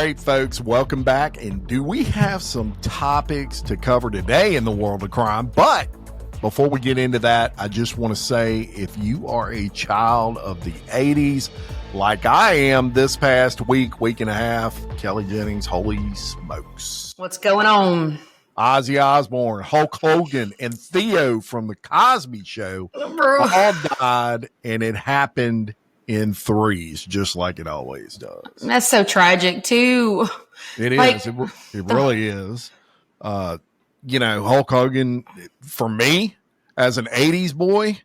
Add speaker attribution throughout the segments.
Speaker 1: right, folks, welcome back. And do we have some topics to cover today in the world of crime? But before we get into that, I just want to say, if you are a child of the 80s, like I am this past week and a half, Kelly Jennings, holy smokes.
Speaker 2: What's going on?
Speaker 1: Ozzy Osbourne, Hulk Hogan, and Theo from The Cosby Show all died, and it happened in threes, just like it always does.
Speaker 2: That's so tragic, too.
Speaker 1: It is. It really is. Hulk Hogan, for me, as an 80s boy,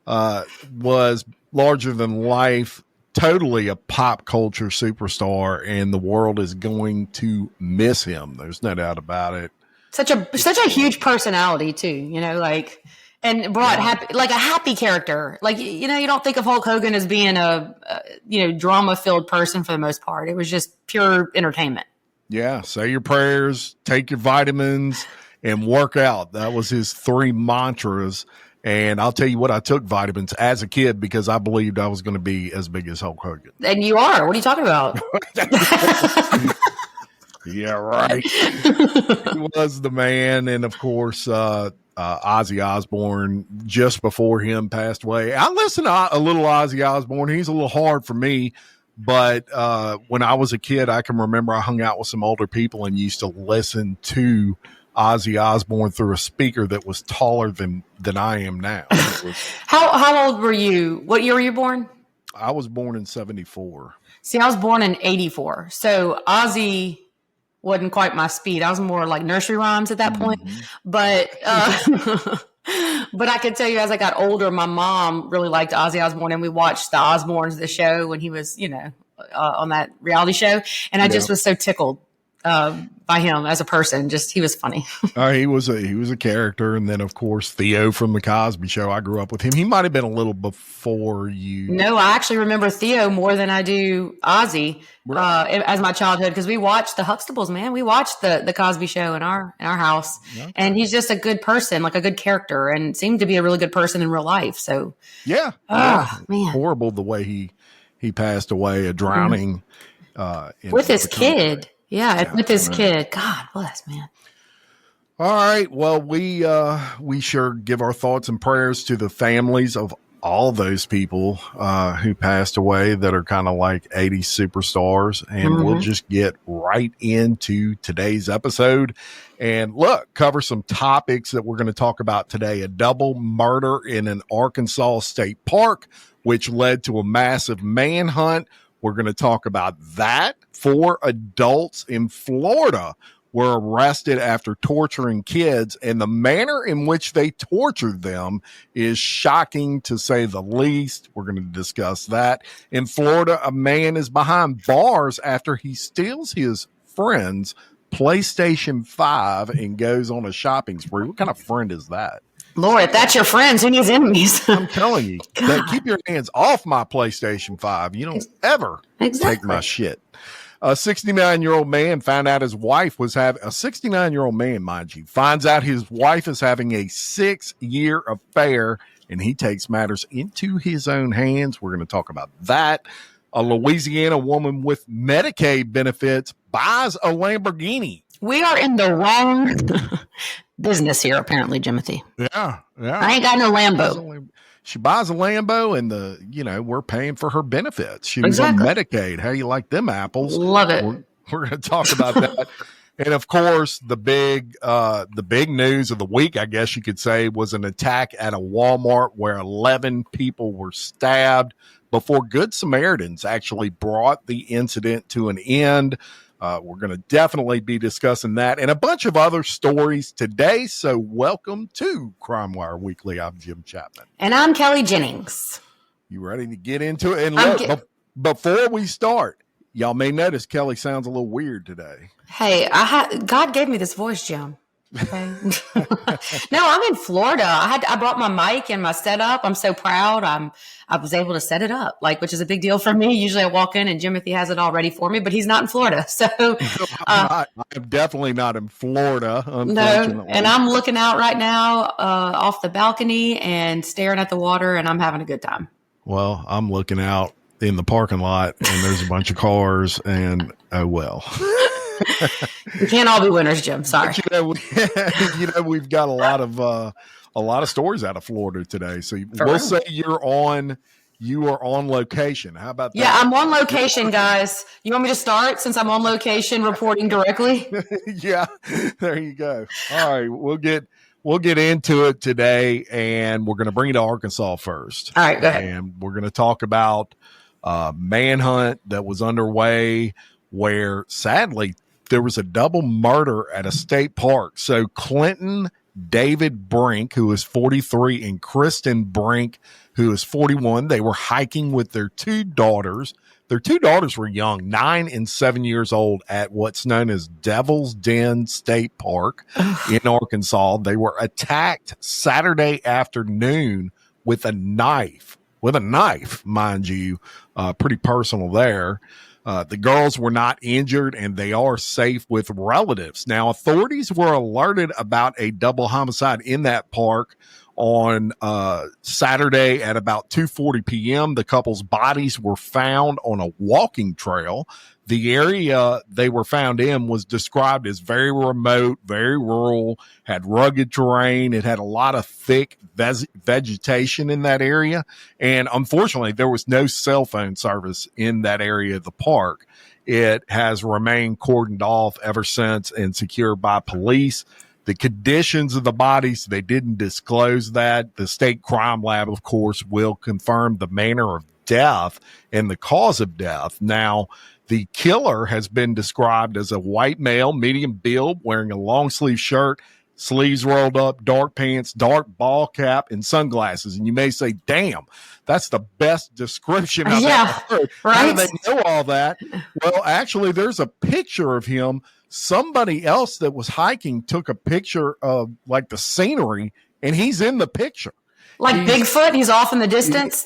Speaker 1: was larger than life, totally a pop culture superstar, and the world is going to miss him. There's no doubt about it.
Speaker 2: Such a huge personality, too, and brought a happy character. You don't think of Hulk Hogan as being a drama-filled person for the most part. It was just pure entertainment.
Speaker 1: Yeah. Say your prayers, take your vitamins, and work out. That was his three mantras. And I'll tell you what, I took vitamins as a kid because I believed I was going to be as big as Hulk Hogan.
Speaker 2: And you are. What are you talking about?
Speaker 1: Yeah, right. He was the man. And of course, Ozzy Osbourne, just before him passed away. I listened to a little Ozzy Osbourne. He's a little hard for me, but when I was a kid, I can remember I hung out with some older people and used to listen to Ozzy Osbourne through a speaker that was taller than I am now.
Speaker 2: How old were you? What year were you born?
Speaker 1: I was born in 74. See,
Speaker 2: I was born in 84. So Ozzy wasn't quite my speed. I was more like nursery rhymes at that point. But but I could tell you, as I got older, my mom really liked Ozzy Osbourne, and we watched the Osbournes, the show, when he was, on that reality show. And I just was so tickled by him as a person. Just, he was funny.
Speaker 1: He was a character. And then, of course, Theo from The Cosby Show. I grew up with him. He might have been a little before you.
Speaker 2: No, I actually remember Theo more than I do Ozzy as my childhood, because we watched the Huxtables, man. We watched the Cosby Show in our house. Okay. And he's just a good person, like a good character, and seemed to be a really good person in real life. So
Speaker 1: yeah.
Speaker 2: Man,
Speaker 1: horrible the way he passed away, a drowning
Speaker 2: with his kid. Yeah, with his kid. God bless, man.
Speaker 1: All right. Well, we sure give our thoughts and prayers to the families of all those people who passed away that are kind of like 80s superstars. And we'll just get right into today's episode and cover some topics that we're going to talk about today. A double murder in an Arkansas state park, which led to a massive manhunt. We're going to talk about that. 4 adults in Florida were arrested after torturing kids, and the manner in which they tortured them is shocking, to say the least. We're going to discuss that. In Florida, a man is behind bars after he steals his friend's PlayStation 5 and goes on a shopping spree. What kind of friend is that?
Speaker 2: Lord, if that's your friends, who needs enemies?
Speaker 1: I'm telling you, keep your hands off my PlayStation 5. You don't ever take my shit. A 69-year-old man found out his wife was having a 69-year-old man, mind you, finds out his wife is having a 6-year affair, and he takes matters into his own hands. We're going to talk about that. A Louisiana woman with Medicaid benefits buys a Lamborghini.
Speaker 2: We are in the wrong business here, apparently, Jimothy.
Speaker 1: Yeah.
Speaker 2: I ain't got no Lambo.
Speaker 1: She buys a Lambo, and we're paying for her benefits. She was on Medicaid. How do you like them apples?
Speaker 2: Love it.
Speaker 1: We're going to talk about that. And of course, the big news of the week, I guess you could say, was an attack at a Walmart where 11 people were stabbed before Good Samaritans actually brought the incident to an end. We're going to definitely be discussing that and a bunch of other stories today. So welcome to Crime Wire Weekly. I'm Jim Chapman.
Speaker 2: And I'm Kelly Jennings.
Speaker 1: You ready to get into it? And look, before we start, y'all may notice Kelly sounds a little weird today.
Speaker 2: Hey, God gave me this voice, Jim. Okay. No, I'm in Florida. I brought my mic and my setup. I'm so proud. I was able to set it up, which is a big deal for me. Usually I walk in and Jimothy has it all ready for me, but he's not in Florida. So
Speaker 1: I'm definitely not in Florida. Unfortunately.
Speaker 2: No, and I'm looking out right now off the balcony and staring at the water, and I'm having a good time.
Speaker 1: Well, I'm looking out in the parking lot, and there's a bunch of cars, and oh well.
Speaker 2: We can't all be winners, Jim. Sorry.
Speaker 1: But, we've got a lot of stories out of Florida today. So we'll say you are on location. How about that?
Speaker 2: Yeah, I'm on location, guys. You want me to start since I'm on location reporting directly?
Speaker 1: Yeah, there you go. All right, we'll get into it today, and we're going to bring it to Arkansas first.
Speaker 2: All right, go ahead.
Speaker 1: And we're going to talk about manhunt that was underway, where sadly there was a double murder at a state park. So Clinton David Brink, who is 43, and Kristen Brink, who is 41, they were hiking with their two daughters. Their two daughters were young, 9 and 7 years old, at what's known as Devil's Den State Park in Arkansas. They were attacked Saturday afternoon with a knife, mind you, pretty personal there. The girls were not injured, and they are safe with relatives. Now, authorities were alerted about a double homicide in that park on Saturday at about 2:40 p.m. The couple's bodies were found on a walking trail. The area they were found in was described as very remote, very rural, had rugged terrain. It had a lot of thick vegetation in that area. And unfortunately, there was no cell phone service in that area of the park. It has remained cordoned off ever since and secured by police. The conditions of the bodies, they didn't disclose that. The state crime lab, of course, will confirm the manner of death and the cause of death. Now, the killer has been described as a white male, medium build, wearing a long sleeve shirt, sleeves rolled up, dark pants, dark ball cap, and sunglasses. And you may say, damn, that's the best description I've ever heard.
Speaker 2: Right?
Speaker 1: How do they know all that? Well, actually, there's a picture of him. Somebody else that was hiking took a picture of like the scenery, and he's in the picture.
Speaker 2: Like Bigfoot, he's off in the distance.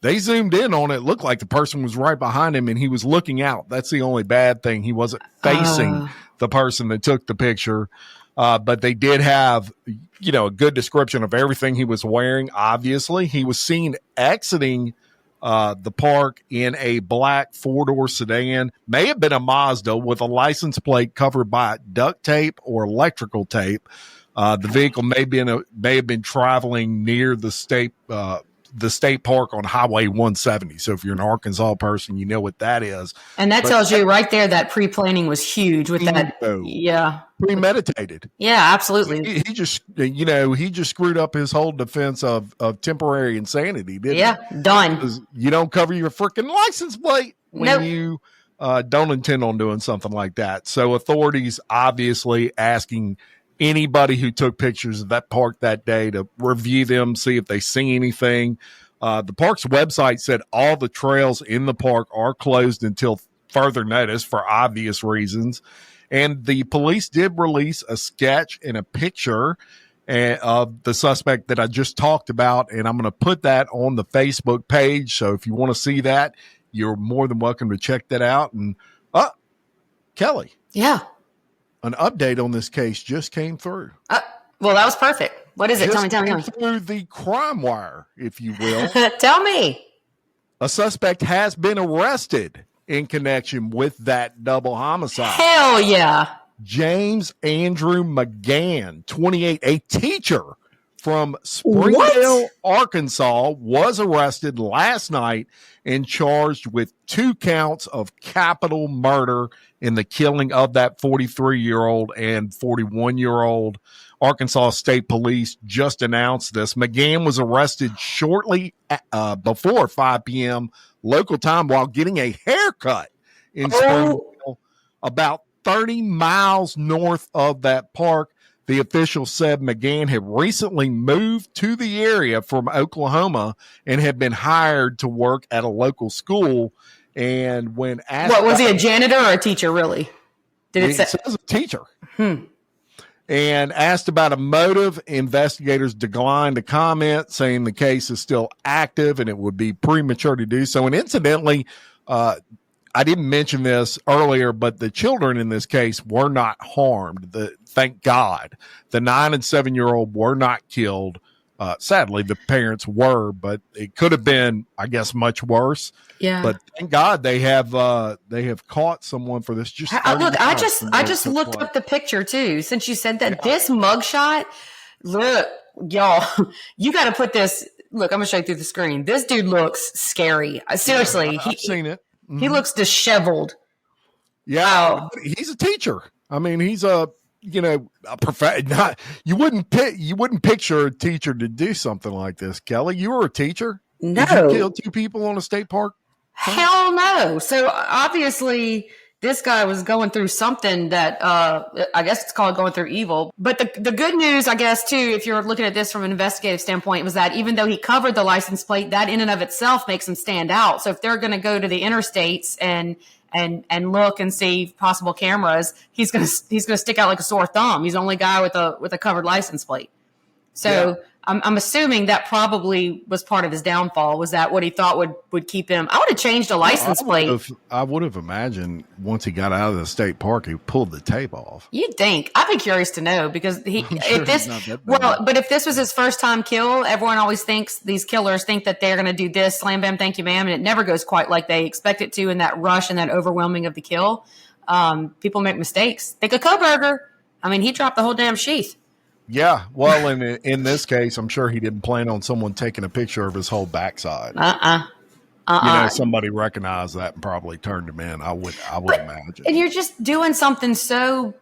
Speaker 1: They zoomed in on it. Looked like the person was right behind him, and he was looking out. That's the only bad thing. He wasn't facing the person that took the picture. But they did have, a good description of everything he was wearing. Obviously, he was seen exiting the park in a black 4-door sedan, may have been a Mazda, with a license plate covered by duct tape or electrical tape. The vehicle may have been traveling near the state park on Highway 170. So if you're an Arkansas person, you know what that is.
Speaker 2: And that tells you right there that pre-planning was huge with that. Yeah.
Speaker 1: Premeditated.
Speaker 2: Yeah, absolutely.
Speaker 1: He just screwed up his whole defense of temporary insanity, didn't he?
Speaker 2: Yeah, done.
Speaker 1: You don't cover your freaking license plate when you don't intend on doing something like that. So authorities obviously asking anybody who took pictures of that park that day to review them, see if they see anything. The park's website said all the trails in the park are closed until further notice for obvious reasons. And the police did release a sketch and a picture of the suspect that I just talked about, and I'm going to put that on the Facebook page. So if you want to see that, you're more than welcome to check that out. And Kelly.
Speaker 2: Yeah.
Speaker 1: An update on this case just came through.
Speaker 2: Well, that was perfect. What is it? Tell me.
Speaker 1: Through the crime wire, if you will.
Speaker 2: Tell me.
Speaker 1: A suspect has been arrested in connection with that double homicide.
Speaker 2: Hell yeah.
Speaker 1: James Andrew McGann, 28, a teacher from Springdale, Arkansas, was arrested last night and charged with 2 counts of capital murder in the killing of that 43-year-old and 41-year-old. Arkansas State Police just announced this. McGann was arrested shortly before 5 p.m. local time while getting a haircut in Springdale, about 30 miles north of that park. The official said McGann had recently moved to the area from Oklahoma and had been hired to work at a local school. And when asked,
Speaker 2: what was he, a janitor or a teacher? Really?
Speaker 1: It says a teacher. And asked about a motive, investigators declined to comment, saying the case is still active and it would be premature to do so. And incidentally, I didn't mention this earlier, but the children in this case were not harmed. Thank God. The 9 and 7-year-old were not killed. Sadly, the parents were, but it could have been, I guess, much worse.
Speaker 2: Yeah.
Speaker 1: But thank God they have caught someone for this. Just 30
Speaker 2: Look, I
Speaker 1: months
Speaker 2: just
Speaker 1: from
Speaker 2: looked
Speaker 1: play.
Speaker 2: up the picture too. Since you said that, this mugshot, look, y'all, you got to put this. Look, I'm gonna show you through the screen. This dude looks scary. Seriously,
Speaker 1: I've seen it. Mm-hmm.
Speaker 2: He looks disheveled.
Speaker 1: Yeah, he's a teacher. I mean, he's a you wouldn't picture a teacher to do something like this. Kelly, you were a teacher.
Speaker 2: No.
Speaker 1: Did you kill 2 people on a state park?
Speaker 2: Hell no. So obviously this guy was going through something that I guess it's called going through evil. But the good news, I guess, too, if you're looking at this from an investigative standpoint, was that even though he covered the license plate, that in and of itself makes him stand out. So if they're going to go to the interstates and look and see possible cameras, he's gonna stick out like a sore thumb. He's the only guy with a covered license plate. So yeah. I'm assuming that probably was part of his downfall. Was that what he thought would keep him? I would have changed a license plate.
Speaker 1: I would have imagined once he got out of the state park, he pulled the tape off.
Speaker 2: You'd think. I'd be curious to know because if this was his first time kill, everyone always thinks these killers think that they're going to do this, slam bam, thank you, ma'am, and it never goes quite like they expect it to in that rush and that overwhelming of the kill. People make mistakes. Think of Kohberger. I mean, he dropped the whole damn sheath.
Speaker 1: Yeah, well, in this case, I'm sure he didn't plan on someone taking a picture of his whole backside. Somebody recognized that and probably turned him in. I would imagine. And
Speaker 2: you're just doing something so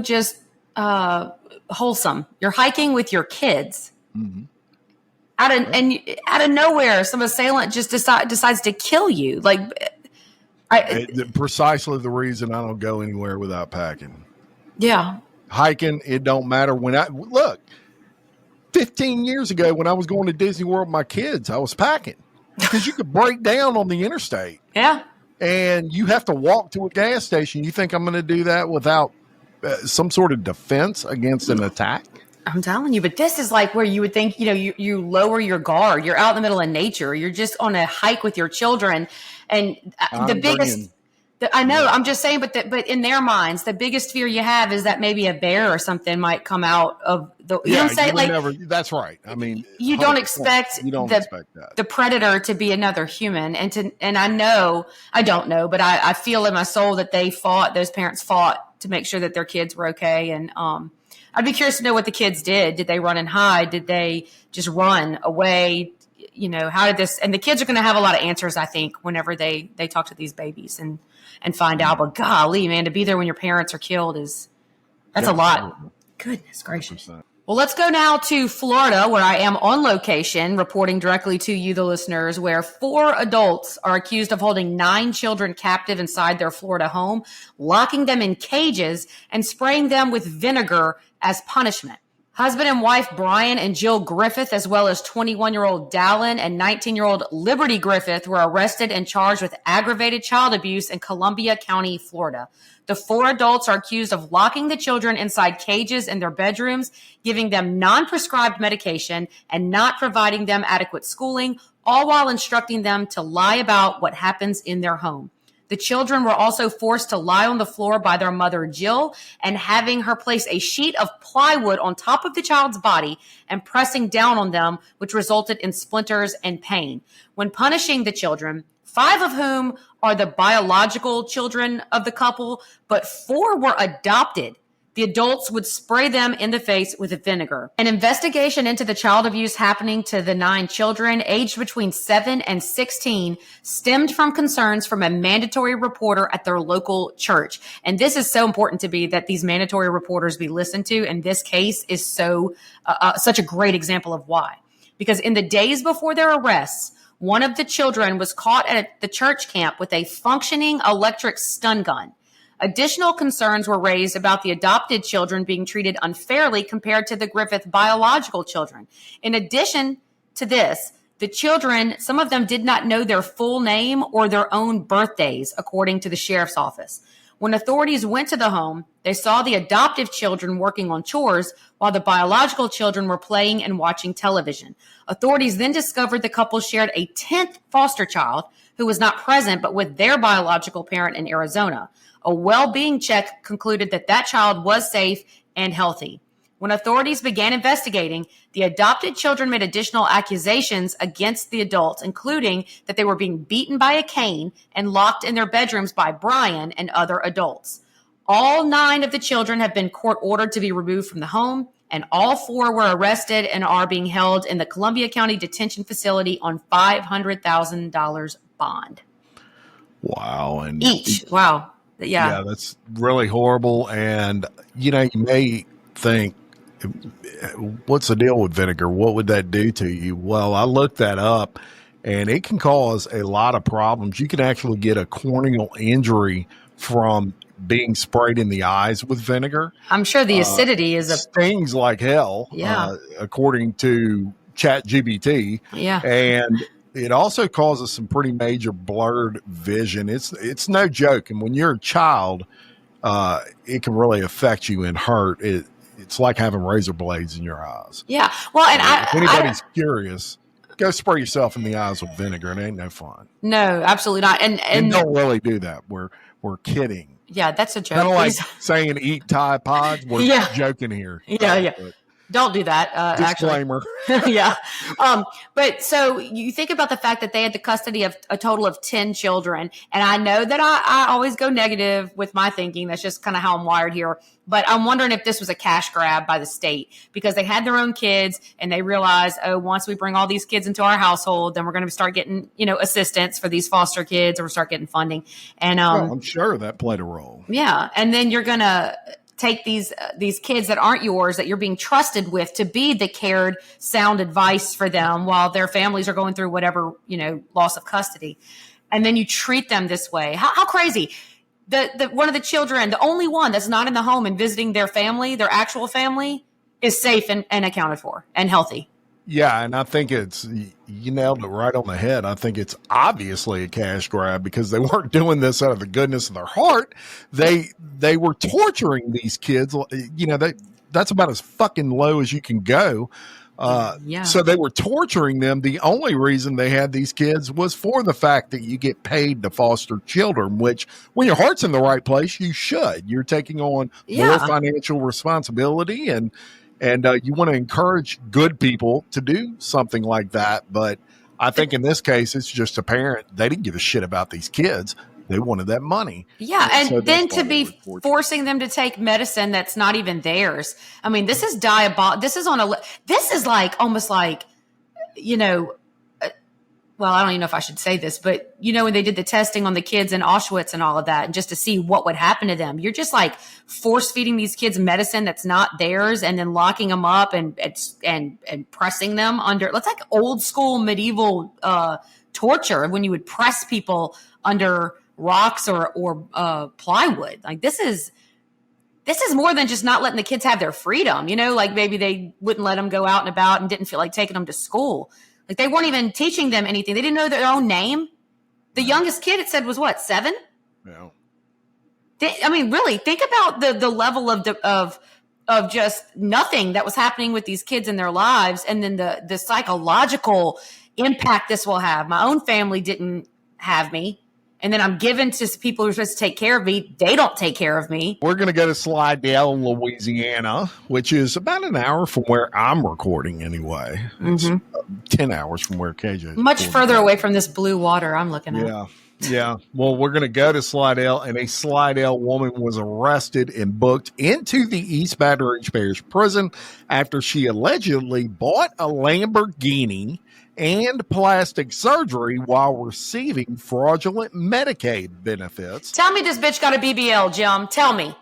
Speaker 2: just wholesome. You're hiking with your kids. Mm-hmm. Out of nowhere, some assailant just decides to kill you.
Speaker 1: Precisely the reason I don't go anywhere without packing.
Speaker 2: Yeah.
Speaker 1: Hiking, it don't matter. 15 years ago when I was going to Disney World with my kids, I was packing because you could break down on the interstate.
Speaker 2: Yeah.
Speaker 1: And you have to walk to a gas station. You think I'm going to do that without some sort of defense against an attack?
Speaker 2: I'm telling you, but this is like where you would think, you lower your guard. You're out in the middle of nature. You're just on a hike with your children. And the biggest... I know. I'm just saying, but in their minds, the biggest fear you have is that maybe a bear or something might come out of the. You know what I'm saying?
Speaker 1: That's right. I mean,
Speaker 2: you don't expect the predator to be another human, and I don't know, but I feel in my soul that those parents fought to make sure that their kids were okay, and I'd be curious to know what the kids did. Did they run and hide? Did they just run away? How did this? And the kids are going to have a lot of answers, I think, whenever they talk to these babies and find out. But golly, man, to be there when your parents are killed that's a lot. Goodness gracious. 100%. Well, let's go now to Florida, where I am on location, reporting directly to you, the listeners, where 4 adults are accused of holding 9 children captive inside their Florida home, locking them in cages, and spraying them with vinegar as punishment. Husband and wife Brian and Jill Griffith, as well as 21-year-old Dallin and 19-year-old Liberty Griffith, were arrested and charged with aggravated child abuse in Columbia County, Florida. The 4 adults are accused of locking the children inside cages in their bedrooms, giving them non-prescribed medication, and not providing them adequate schooling, all while instructing them to lie about what happens in their home. The children were also forced to lie on the floor by their mother, Jill, and having her place a sheet of plywood on top of the child's body and pressing down on them, which resulted in splinters and pain. When punishing the children, 5 of whom are the biological children of the couple, but 4 were adopted. The adults would spray them in the face with vinegar. An investigation into the child abuse happening to the 9 children aged between 7 and 16 stemmed from concerns from a mandatory reporter at their local church. And this is so important to me that these mandatory reporters be listened to. And this case is such a great example of why. Because in the days before their arrests, one of the children was caught at the church camp with a functioning electric stun gun. Additional concerns were raised about the adopted children being treated unfairly compared to the Griffith biological children. In addition to this, the children, some of them did not know their full name or their own birthdays, according to the sheriff's office. When authorities went to the home, they saw the adoptive children working on chores while the biological children were playing and watching television. Authorities then discovered the couple shared a 10th foster child who was not present but with their biological parent in Arizona. A well-being check concluded that child was safe and healthy. When authorities began investigating, the adopted children made additional accusations against the adults, including that they were being beaten by a cane and locked in their bedrooms by Brian and other adults. All 9 of the children have been court ordered to be removed from the home, and all 4 were arrested and are being held in the Columbia County Detention Facility on $500,000 bond.
Speaker 1: Wow. And
Speaker 2: each. Wow.
Speaker 1: Yeah, that's really horrible. And, you may think, what's the deal with vinegar? What would that do to you? Well, I looked that up, and it can cause a lot of problems. You can actually get a corneal injury from being sprayed in the eyes with vinegar.
Speaker 2: I'm sure the acidity
Speaker 1: stings like hell.
Speaker 2: Yeah.
Speaker 1: According to ChatGPT.
Speaker 2: Yeah.
Speaker 1: And it also causes some pretty major blurred vision. It's no joke. And when you're a child, it can really affect you and hurt. It's like having razor blades in your eyes.
Speaker 2: Yeah. Well, and
Speaker 1: if anybody's curious, go spray yourself in the eyes with vinegar. It ain't no fun.
Speaker 2: No, absolutely not. And
Speaker 1: don't really do that. We're kidding.
Speaker 2: Yeah, that's a joke.
Speaker 1: Kind of like saying eat Tide Pods. We're joking here.
Speaker 2: Yeah. Don't do that.
Speaker 1: Disclaimer.
Speaker 2: Actually. Yeah. But so you think about the fact that they had the custody of a total of 10 children. And I know that I always go negative with my thinking. That's just kind of how I'm wired here. But I'm wondering if this was a cash grab by the state because they had their own kids and they realized, once we bring all these kids into our household, then we're going to start getting, assistance for these foster kids, or we'll start getting funding. And
Speaker 1: I'm sure that played a role.
Speaker 2: Yeah. And then you're going to take these kids that aren't yours, that you're being trusted with, to be the cared, sound advice for them while their families are going through whatever, loss of custody. And then you treat them this way. How crazy. The one of the children, the only one that's not in the home and visiting their family, their actual family, is safe and accounted for and healthy.
Speaker 1: Yeah, and I think you nailed it right on the head. I think it's obviously a cash grab because they weren't doing this out of the goodness of their heart. They were torturing these kids. That's about as fucking low as you can go. So they were torturing them. The only reason they had these kids was for the fact that you get paid to foster children, which when your heart's in the right place, you should. You're taking on more financial responsibility and you want to encourage good people to do something like that. But I think in this case, it's just apparent they didn't give a shit about these kids. They wanted that money.
Speaker 2: Yeah. And so then to be forcing them to take medicine that's not even theirs. I mean, this is diabolical. This is like almost like, well, I don't even know if I should say this, but when they did the testing on the kids in Auschwitz and all of that, and just to see what would happen to them, you're just like force feeding these kids medicine that's not theirs, and then locking them up and pressing them under. It's like old school medieval torture when you would press people under rocks or plywood. Like this is more than just not letting the kids have their freedom. Like maybe they wouldn't let them go out and about and didn't feel like taking them to school. Like they weren't even teaching them anything. They didn't know their own name. The youngest kid, it said, was what, 7?
Speaker 1: Yeah.
Speaker 2: Really, think about the level of just nothing that was happening with these kids in their lives, and then the psychological impact this will have. My own family didn't have me. And then I'm given to people who are supposed to take care of me. They don't take care of me.
Speaker 1: We're going to go to Slidell, Louisiana, which is about an hour from where I'm recording anyway. It's 10 hours from where KJ is.
Speaker 2: Much further away from this blue water I'm looking at.
Speaker 1: Yeah. Well, we're going to go to Slidell, and a Slidell woman was arrested and booked into the East Baton Rouge Parish Prison after she allegedly bought a Lamborghini and plastic surgery while receiving fraudulent Medicaid benefits.
Speaker 2: Tell me this bitch got a BBL, Jim. Tell me.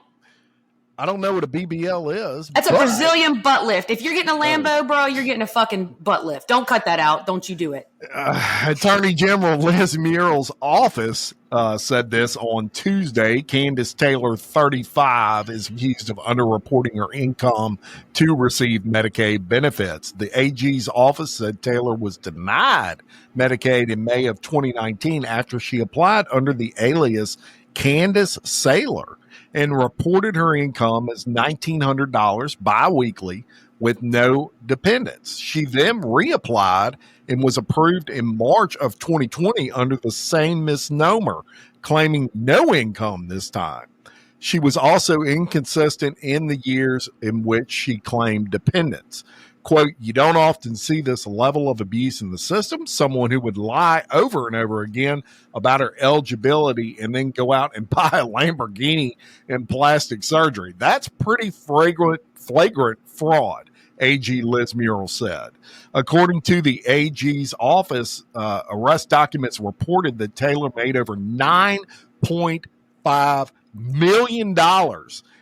Speaker 1: I don't know what a BBL is.
Speaker 2: That's a Brazilian butt lift. If you're getting a Lambo, bro, you're getting a fucking butt lift. Don't cut that out. Don't you do it.
Speaker 1: Attorney General Liz Murrell's office said this on Tuesday. Candace Taylor, 35, is accused of underreporting her income to receive Medicaid benefits. The AG's office said Taylor was denied Medicaid in May of 2019 after she applied under the alias Candace Saylor and reported her income as $1,900 biweekly with no dependents. She then reapplied and was approved in March of 2020 under the same misnomer, claiming no income this time. She was also inconsistent in the years in which she claimed dependence. Quote, you don't often see this level of abuse in the system. Someone who would lie over and over again about her eligibility and then go out and buy a Lamborghini and plastic surgery. That's pretty flagrant fraud, AG Liz Muriel said. According to the AG's office, arrest documents reported that Taylor made over $9.5 million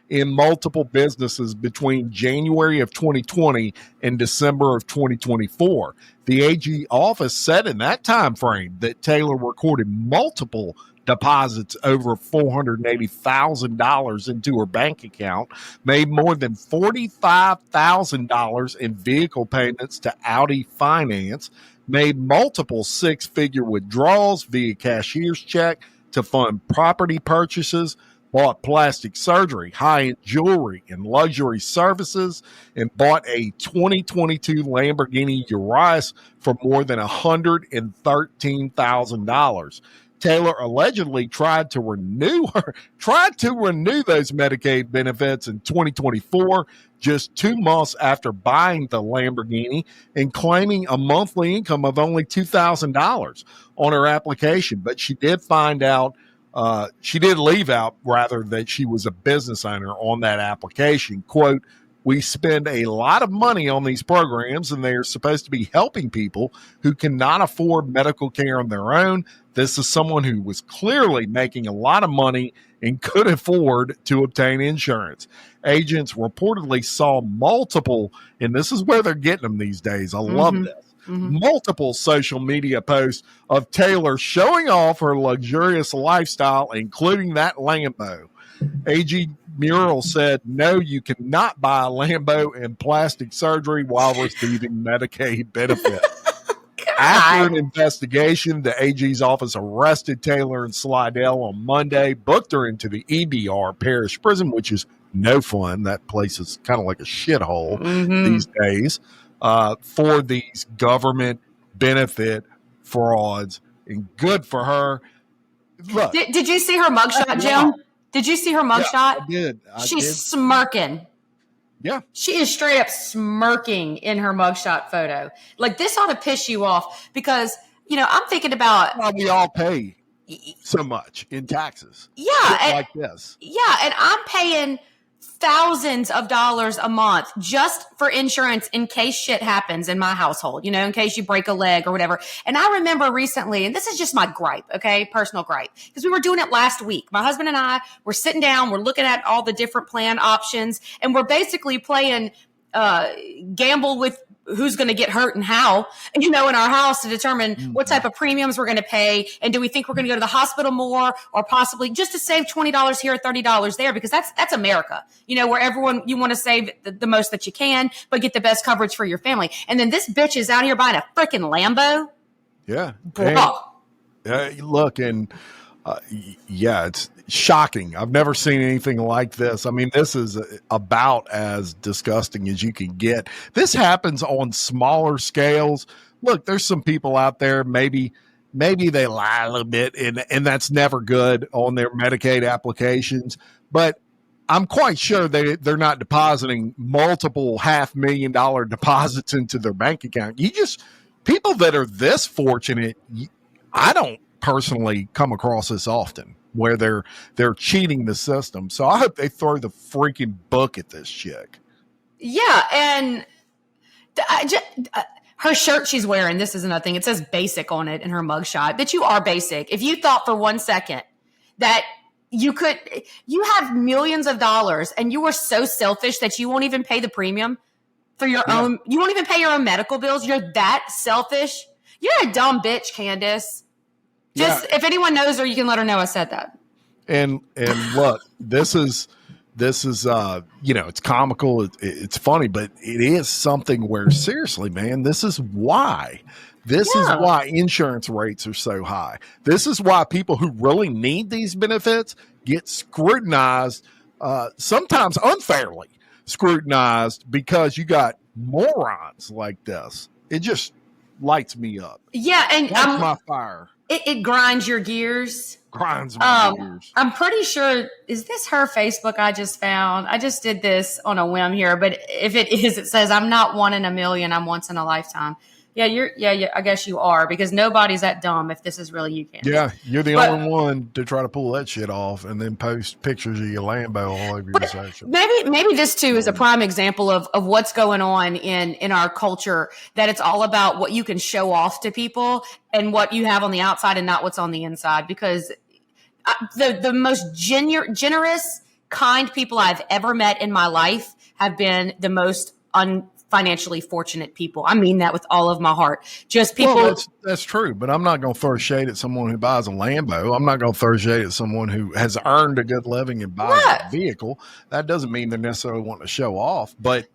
Speaker 1: in multiple businesses between January of 2020 and December of 2024. The AG office said in that time frame that Taylor recorded multiple deposits over $480,000 into her bank account, made more than $45,000 in vehicle payments to Audi Finance, made multiple six-figure withdrawals via cashier's check to fund property purchases, bought plastic surgery, high-end jewelry, and luxury services, and bought a 2022 Lamborghini Arres for more than $113,000. Taylor allegedly tried to renew those Medicaid benefits in 2024, just 2 months after buying the Lamborghini and claiming a monthly income of only $2,000 on her application. But she did leave out that she was a business owner on that application. Quote, we spend a lot of money on these programs, and they are supposed to be helping people who cannot afford medical care on their own. This is someone who was clearly making a lot of money and could afford to obtain insurance. Agents reportedly saw multiple, and this is where they're getting them these days. I love this. Multiple social media posts of Taylor showing off her luxurious lifestyle, including that Lambo. AG Muriel said, no, you cannot buy a Lambo and plastic surgery while receiving Medicaid benefits. After an investigation, the AG's office arrested Taylor in Slidell on Monday, booked her into the EBR Parish Prison, which is no fun. That place is kind of like a shithole these days, for these government benefit frauds. And good for her. Look,
Speaker 2: did you see her mugshot, Jim? Did you see her mugshot?
Speaker 1: Yeah, I did.
Speaker 2: She's smirking.
Speaker 1: Yeah.
Speaker 2: She is straight up smirking in her mugshot photo. Like, this ought to piss you off because, I'm thinking about.
Speaker 1: Well, we all pay so much in taxes.
Speaker 2: Yeah.
Speaker 1: Like this.
Speaker 2: Yeah. And I'm paying thousands of dollars a month just for insurance in case shit happens in my household, in case you break a leg or whatever. And I remember recently, and this is just my gripe, okay, personal gripe, because we were doing it last week. My husband and I were sitting down, we're looking at all the different plan options, and we're basically playing gamble with who's going to get hurt and how, in our house to determine what type of premiums we're going to pay. And do we think we're going to go to the hospital more or possibly just to save $20 here, $30 there? Because that's America, where everyone, you want to save the most that you can, but get the best coverage for your family. And then this bitch is out here buying a freaking Lambo.
Speaker 1: Yeah.
Speaker 2: Look,
Speaker 1: it's shocking. I've never seen anything like this. I mean, this is about as disgusting as you can get. This happens on smaller scales. Look, there's some people out there, maybe they lie a little bit, and that's never good on their Medicaid applications. But I'm quite sure they're not depositing multiple $500,000 deposits into their bank account. People that are this fortunate, I don't personally come across this often where they're cheating the system. So I hope they throw the freaking book at this chick.
Speaker 2: Yeah. And her shirt she's wearing, this is another thing. It says basic on it in her mugshot, that you are basic. If you thought for 1 second that you have millions of dollars and you are so selfish that you won't even pay the premium for your own, you won't even pay your own medical bills. You're that selfish. You're a dumb bitch, Candace. If anyone knows her, you can let her know I said that. And
Speaker 1: look, this is it's comical, it's funny, but it is something where seriously, man, this is why insurance rates are so high. This is why people who really need these benefits get scrutinized, sometimes unfairly scrutinized, because you got morons like this. It just lights me up.
Speaker 2: Yeah, and
Speaker 1: that's my fire.
Speaker 2: it grinds your gears.
Speaker 1: Grinds my gears.
Speaker 2: I'm pretty sure, is this her Facebook I just found? I just did this on a whim here, but if it is, it says, I'm not one in a million, I'm once in a lifetime. Yeah, I guess you are, because nobody's that dumb if this is really you, Candy.
Speaker 1: Yeah, you're the only one to try to pull that shit off and then post pictures of your Lambo all over your social.
Speaker 2: Maybe this too is a prime example of what's going on in our culture, that it's all about what you can show off to people and what you have on the outside and not what's on the inside. Because the most generous, kind people I've ever met in my life have been the most financially fortunate people. I mean that with all of my heart. Just people.
Speaker 1: Well, that's true, but I'm not going to throw shade at someone who buys a Lambo. I'm not going to throw shade at someone who has earned a good living and buys a vehicle. That doesn't mean they're necessarily wanting to show off, but.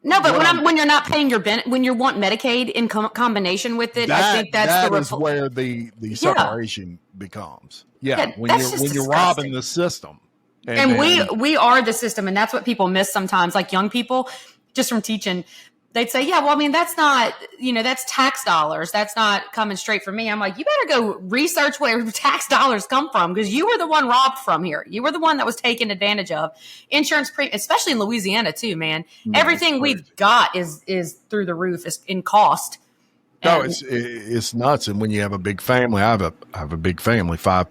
Speaker 2: No, but when you're not paying when you want Medicaid in combination with it, I think that's
Speaker 1: where the separation becomes. Yeah, when you're robbing the system.
Speaker 2: And we are the system, and that's what people miss sometimes, like young people. Just from teaching, they'd say, yeah, well, I mean, that's not, that's tax dollars. That's not coming straight from me. I'm like, you better go research where tax dollars come from, because you were the one robbed from here. You were the one that was taken advantage of. Insurance especially in Louisiana too, man. No, everything we've got is through the roof in cost.
Speaker 1: No, it's nuts. And when you have a big family, I have a big family, five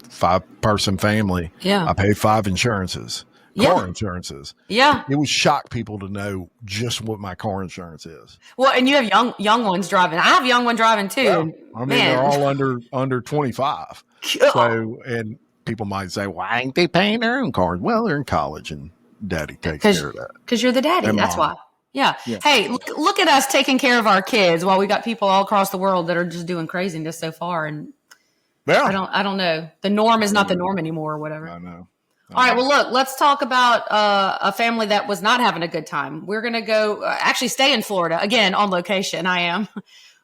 Speaker 1: person family.
Speaker 2: Yeah.
Speaker 1: I pay 5 insurances. Car insurances.
Speaker 2: Yeah.
Speaker 1: It would shock people to know just what my car insurance is.
Speaker 2: Well, and you have young ones driving. I have young one driving too.
Speaker 1: Yeah. I mean, they're all under 25. So, and people might say, why ain't they paying their own cars? Well, they're in college and daddy takes care of that.
Speaker 2: Because you're the daddy. And that's why. Yeah. Hey, look at us taking care of our kids while we got people all across the world that are just doing craziness so far. And I don't know. The norm is not the norm anymore or whatever.
Speaker 1: I know.
Speaker 2: All right. Well, look, let's talk about a family that was not having a good time. We're going to go actually stay in Florida again on location. I am.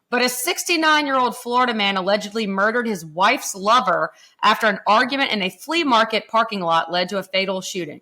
Speaker 2: But a 69-year-old Florida man allegedly murdered his wife's lover after an argument in a flea market parking lot led to a fatal shooting.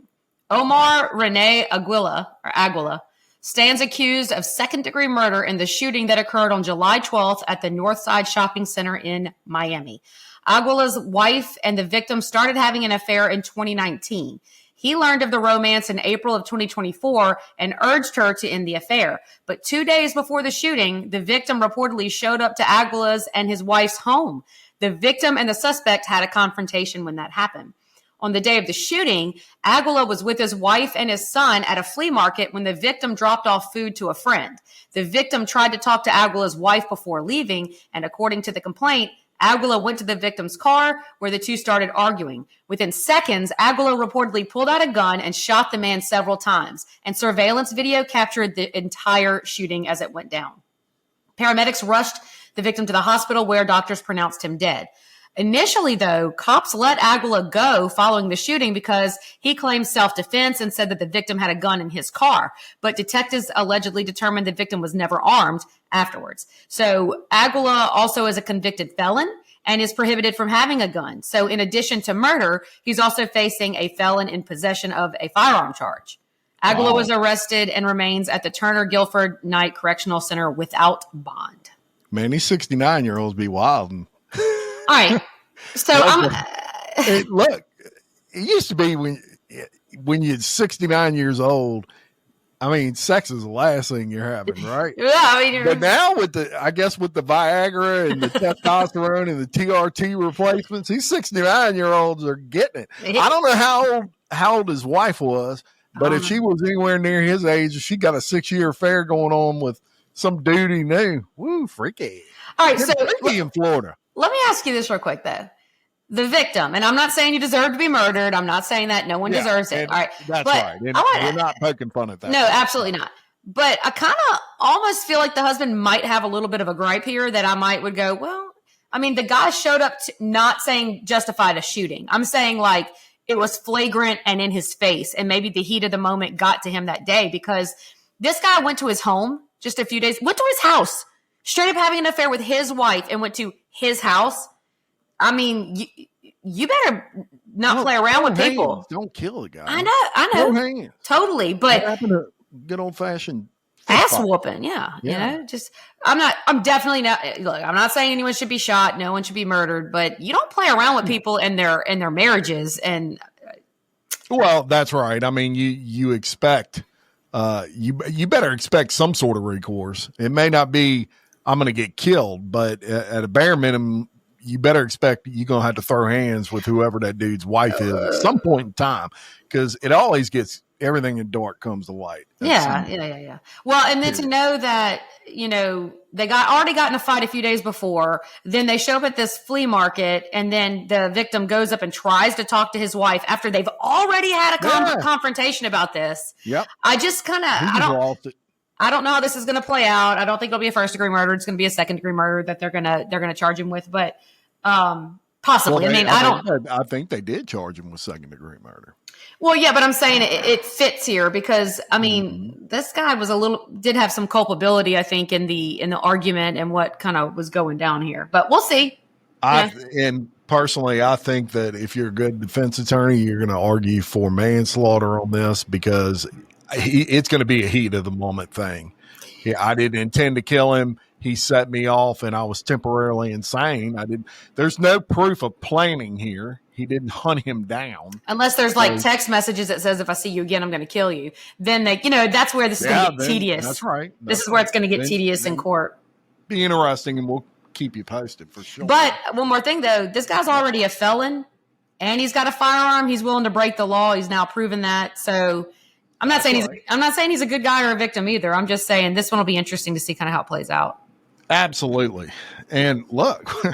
Speaker 2: Omar Rene Aguila stands accused of second-degree murder in the shooting that occurred on July 12th at the Northside Shopping Center in Miami. Aguila's wife and the victim started having an affair in 2019. He learned of the romance in April of 2024 and urged her to end the affair. But 2 days before the shooting, the victim reportedly showed up to Aguila's and his wife's home. The victim and the suspect had a confrontation when that happened. On the day of the shooting, Aguila was with his wife and his son at a flea market when the victim dropped off food to a friend. The victim tried to talk to Aguila's wife before leaving, and according to the complaint, Aguila went to the victim's car where the two started arguing. Within seconds, Aguila reportedly pulled out a gun and shot the man several times, and surveillance video captured the entire shooting as it went down. Paramedics rushed the victim to the hospital where doctors pronounced him dead. Initially, though, cops let Aguila go following the shooting because he claimed self-defense and said that the victim had a gun in his car. But detectives allegedly determined the victim was never armed afterwards. So Aguila also is a convicted felon and is prohibited from having a gun. So in addition to murder, he's also facing a felon in possession of a firearm charge. Aguila was arrested and remains at the Turner Guilford Knight Correctional Center without bond.
Speaker 1: Man, these 69-year-olds be wild.
Speaker 2: All right. So
Speaker 1: look, it used to be when you're 69 years old, I mean, sex is the last thing you're having, right?
Speaker 2: Yeah, I mean,
Speaker 1: but now with the Viagra and the testosterone and the TRT replacements, these 69-year-olds are getting it. I don't know how old his wife was, but if she was anywhere near his age, she got a 6-year affair going on with some dude he knew. Woo, freaky.
Speaker 2: All right,
Speaker 1: freaky in Florida.
Speaker 2: Let me ask you this real quick, though. The victim, and I'm not saying you deserve to be murdered. I'm not saying that no one deserves it. All right.
Speaker 1: That's right. We're not poking fun at that.
Speaker 2: No, absolutely not. But I kind of almost feel like the husband might have a little bit of a gripe here that I would go, well, I mean, the guy showed up not saying justified a shooting. I'm saying like it was flagrant and in his face. And maybe the heat of the moment got to him that day because this guy went to his home just a few days, went to his house, straight up having an affair with his wife and went to his house. I mean, you better not play around with people.
Speaker 1: Don't kill the guy.
Speaker 2: I know.
Speaker 1: No hands.
Speaker 2: Totally. But
Speaker 1: what happened to good old fashioned
Speaker 2: ass whooping. Yeah.
Speaker 1: Yeah.
Speaker 2: I'm definitely not, look, I'm not saying anyone should be shot. No one should be murdered, but you don't play around with people in their marriages. And
Speaker 1: well, that's right. I mean, you expect, you better expect some sort of recourse. It may not be, I'm going to get killed, but at a bare minimum, you better expect you're going to have to throw hands with whoever that dude's wife is at some point in time, because it always gets, everything in dark comes to light.
Speaker 2: Yeah. Well, and then to know that, they already got in a fight a few days before, then they show up at this flea market, and then the victim goes up and tries to talk to his wife after they've already had a confrontation about this.
Speaker 1: Yep.
Speaker 2: I just kind of, I don't know how this is going to play out. I don't think it'll be a first degree murder. It's going to be a second degree murder that they're going to charge him with, but possibly.
Speaker 1: Well, I think they did charge him with second degree murder.
Speaker 2: Well, yeah, but I'm saying it fits here because this guy did have some culpability, I think, in the argument and what kind of was going down here. But we'll see.
Speaker 1: And personally, I think that if you're a good defense attorney, you're going to argue for manslaughter on this because it's going to be a heat of the moment thing. Yeah, I didn't intend to kill him. He set me off, and I was temporarily insane. There's no proof of planning here. He didn't hunt him down.
Speaker 2: Unless there's text messages that says, if I see you again, I'm going to kill you. Then that's where this is going to get tedious.
Speaker 1: That's right.
Speaker 2: This is where it's going to get tedious in court.
Speaker 1: Be interesting, and we'll keep you posted for sure.
Speaker 2: But one more thing, though. This guy's already a felon, and he's got a firearm. He's willing to break the law. He's now proven that. So I'm not saying he's a good guy or a victim either. I'm just saying this one will be interesting to see kind of how it plays out.
Speaker 1: Absolutely. And look,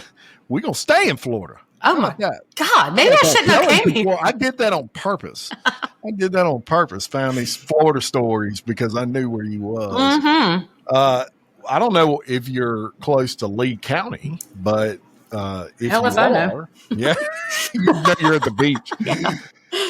Speaker 1: we're going to stay in Florida.
Speaker 2: Oh my God. Maybe I shouldn't have came here.
Speaker 1: I did that on purpose. Found these Florida stories because I knew where you was.
Speaker 2: Mm-hmm.
Speaker 1: I don't know if you're close to Lee County, but if you are, yeah, you're at the beach.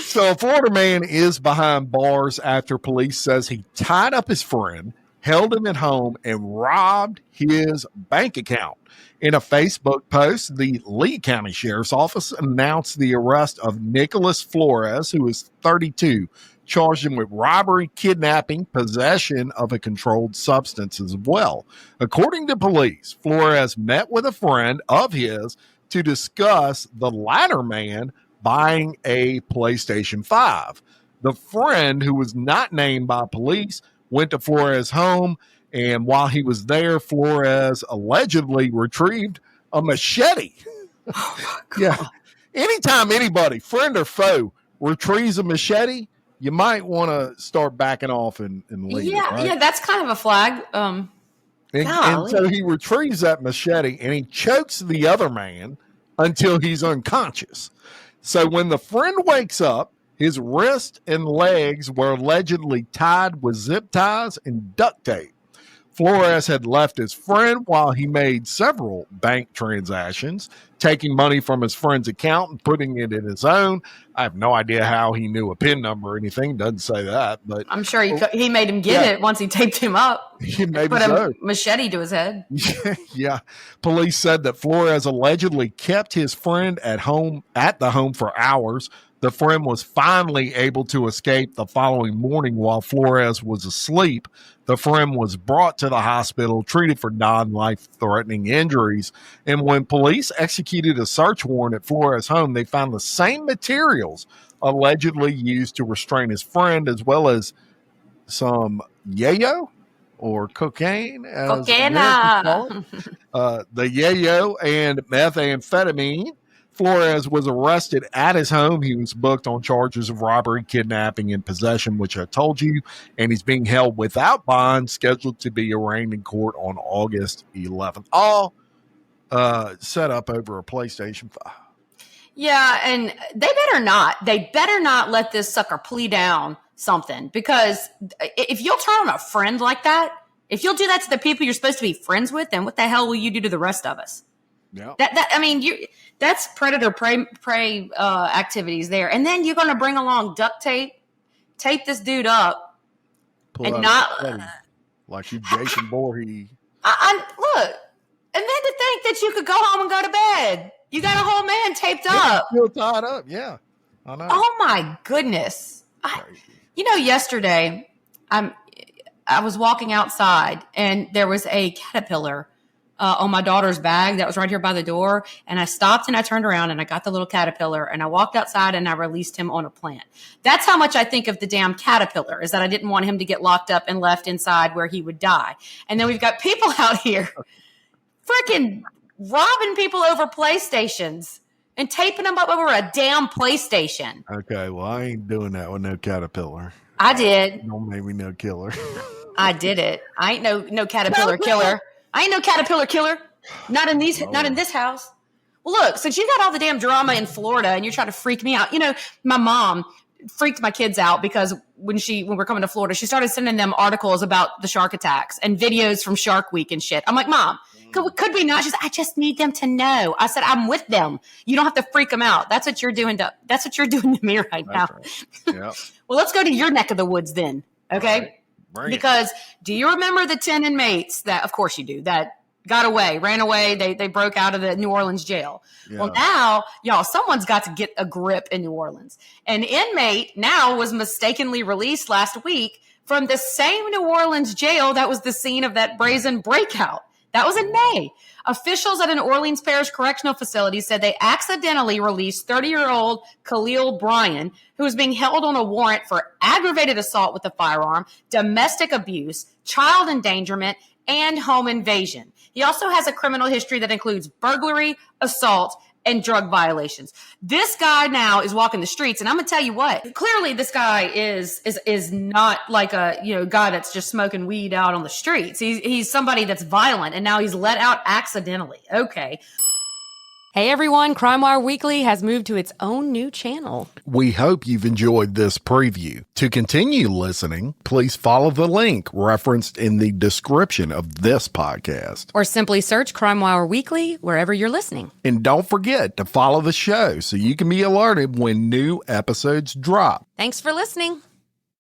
Speaker 1: So a Florida man is behind bars after police says he tied up his friend, held him at home, and robbed his bank account. In a Facebook post, the Lee County Sheriff's Office announced the arrest of Nicholas Flores, who is 32, charged him with robbery, kidnapping, possession of a controlled substance as well. According to police, Flores met with a friend of his to discuss the latter man buying a PlayStation 5. The friend, who was not named by police, went to Flores' home, and while he was there, Flores allegedly retrieved a machete.
Speaker 2: Oh my God.
Speaker 1: Yeah. Anytime anybody, friend or foe, retrieves a machete, you might want to start backing off and leave.
Speaker 2: Yeah, that's kind of a flag.
Speaker 1: And so he retrieves that machete and he chokes the other man until he's unconscious. So when the friend wakes up, his wrists and legs were allegedly tied with zip ties and duct tape. Flores had left his friend while he made several bank transactions, taking money from his friend's account and putting it in his own. I have no idea how he knew a PIN number or anything. Doesn't say that, but
Speaker 2: I'm sure he made him get it once he taped him up.
Speaker 1: He
Speaker 2: put a machete to his head.
Speaker 1: Yeah. Police said that Flores allegedly kept his friend at the home for hours. The friend was finally able to escape the following morning while Flores was asleep. The friend was brought to the hospital, treated for non-life-threatening injuries. And when police executed a search warrant at Flores' home, they found the same materials allegedly used to restrain his friend, as well as some yayo or cocaine.
Speaker 2: Cocaine.
Speaker 1: The yayo and methamphetamine. Flores was arrested at his home. He was booked on charges of robbery, kidnapping, and possession, which I told you, and he's being held without bond, scheduled to be arraigned in court on August 11th. All set up over a PlayStation 5.
Speaker 2: Yeah, and they better not let this sucker plea down something, because if you'll turn on a friend like that, if you'll do that to the people you're supposed to be friends with, then what the hell will you do to the rest of us?
Speaker 1: Yeah.
Speaker 2: That's predator prey activities there. And then you're going to bring along duct tape this dude up, and not
Speaker 1: like you, Jason Voorhees.
Speaker 2: Look, and then to think that you could go home and go to bed. You got a whole man taped up,
Speaker 1: still tied up. Yeah, I know.
Speaker 2: Oh my goodness! Yesterday I I was walking outside and there was a caterpillar on my daughter's bag that was right here by the door. And I stopped and I turned around and I got the little caterpillar and I walked outside and I released him on a plant. That's how much I think of the damn caterpillar, is that I didn't want him to get locked up and left inside where he would die. And then we've got people out here freaking robbing people over PlayStations and taping them up over a damn PlayStation.
Speaker 1: Okay, well, I ain't doing that with no caterpillar.
Speaker 2: I did.
Speaker 1: Don't make me no killer.
Speaker 2: I did it. I ain't no caterpillar killer. I ain't no caterpillar killer. Not in this house. Well, look, since you got all the damn drama in Florida and you're trying to freak me out, my mom freaked my kids out because when we're coming to Florida, she started sending them articles about the shark attacks and videos from Shark Week and shit. I'm like, Mom, could we not? She's like, I just need them to know. I said, I'm with them. You don't have to freak them out. That's what you're doing to me right now.
Speaker 1: Right. Yep.
Speaker 2: Well, let's go to your neck of the woods then. Okay.
Speaker 1: Right.
Speaker 2: Because do you remember the 10 inmates that, of course you do, that ran away. They broke out of the New Orleans jail. Yeah. Well, now, y'all, someone's got to get a grip in New Orleans. An inmate now was mistakenly released last week from the same New Orleans jail that was the scene of that brazen breakout. That was in May. Officials at an Orleans Parish Correctional Facility said they accidentally released 30-year-old Khalil Bryan, who was being held on a warrant for aggravated assault with a firearm, domestic abuse, child endangerment, and home invasion. He also has a criminal history that includes burglary, assault, and drug violations. This guy now is walking the streets, and I'm gonna tell you what. Clearly, this guy is not like a guy that's just smoking weed out on the streets. He's somebody that's violent, and now he's let out accidentally. Okay. Hey everyone, CrimeWire Weekly has moved to its own new channel.
Speaker 1: We hope you've enjoyed this preview. To continue listening, please follow the link referenced in the description of this podcast.
Speaker 2: Or simply search CrimeWire Weekly wherever you're listening.
Speaker 1: And don't forget to follow the show so you can be alerted when new episodes drop.
Speaker 2: Thanks for listening.